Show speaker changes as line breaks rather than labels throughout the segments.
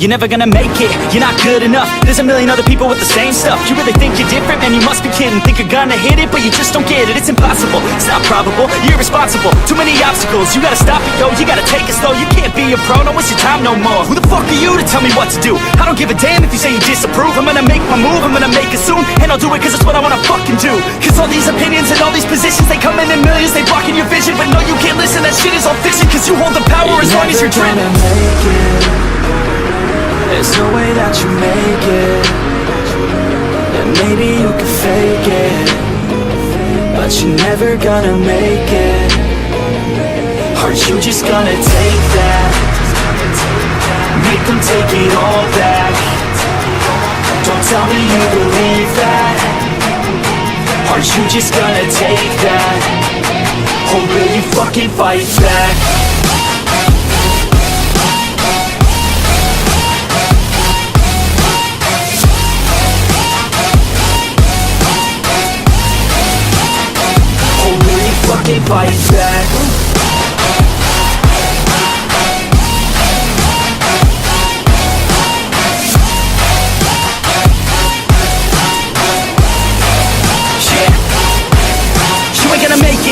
you're never gonna make it. You're not good enough, there's a million other people with the same stuff. You really think you're different? Man, you must be kidding. Think you're gonna hit it, but you just don't get it. It's impossible, it's not probable, you're irresponsible. Too many obstacles, you gotta stop it, yo. You gotta take it slow, you can't be a pro. Don't waste your time no more. Who the fuck are you to tell me what to do? I don't give a damn if you say you disapprove. I'm gonna make my move, I'm gonna make it soon. And I'll do it cause it's what I wanna fucking do. Cause all these opinions and all these positions, they come in millions, they blocking your vision. But no, you can't listen, that shit is all fiction. Cause you hold the power as long as you're dreaming.
Make it. There's no way that you make it. And maybe you can fake it, but you're never gonna make it. Aren't you just gonna take that? Make them take it all back. Don't tell me you believe that. Aren't you just gonna take that? Or will you fucking fight back? Or will you fucking fight back?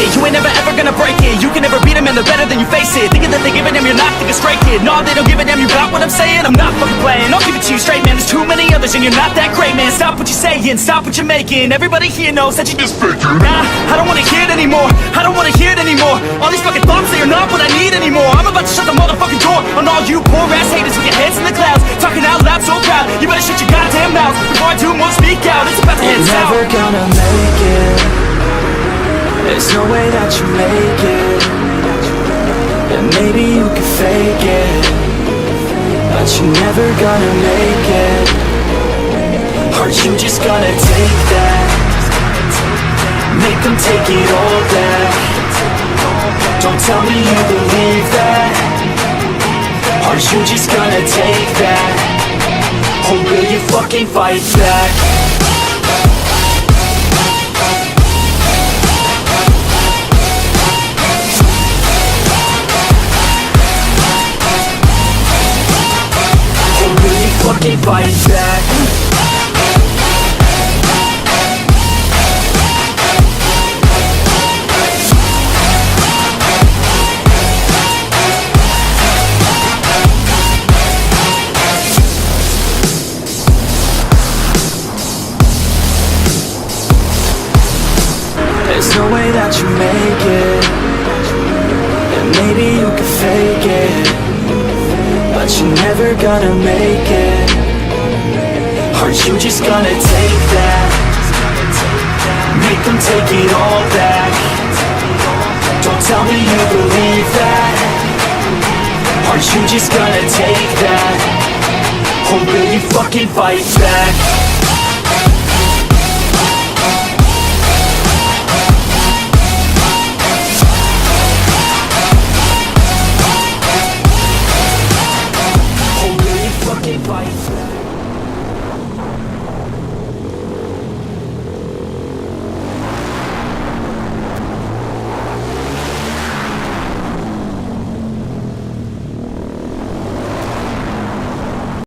You ain't never ever gonna break it. You can never beat them and they're better than you face it. Thinking that they give a damn, you're not thinking straight, kid. No, they don't give a damn, you got what I'm saying? I'm not fucking playing, I'll give it to you straight, man. There's too many others and you're not that great, man. Stop what you're saying, stop what you're making. Everybody here knows that you just faking. Nah, I don't wanna hear it anymore, I don't wanna hear it anymore. All these fucking thoughts, they are not what I need anymore. I'm about to shut the motherfucking door on all you poor ass haters with your heads in the clouds, talking out loud so proud. You better shut your goddamn mouth before I do more speak out. It's about to head south.
You're never gonna make it. There's no way that you make it. And maybe you can fake it, but you're never gonna make it. Aren't you just gonna take that? Make them take it all back. Don't tell me you believe that. Aren't you just gonna take that? Or will you fucking fight back? Fucking fight back. There's no way that you make it. And maybe you can fake it, but you're never gonna make it. Aren't you just gonna take that? Make them take it all back. Don't tell me you believe that. Aren't you just gonna take that? Or will you fucking fight back?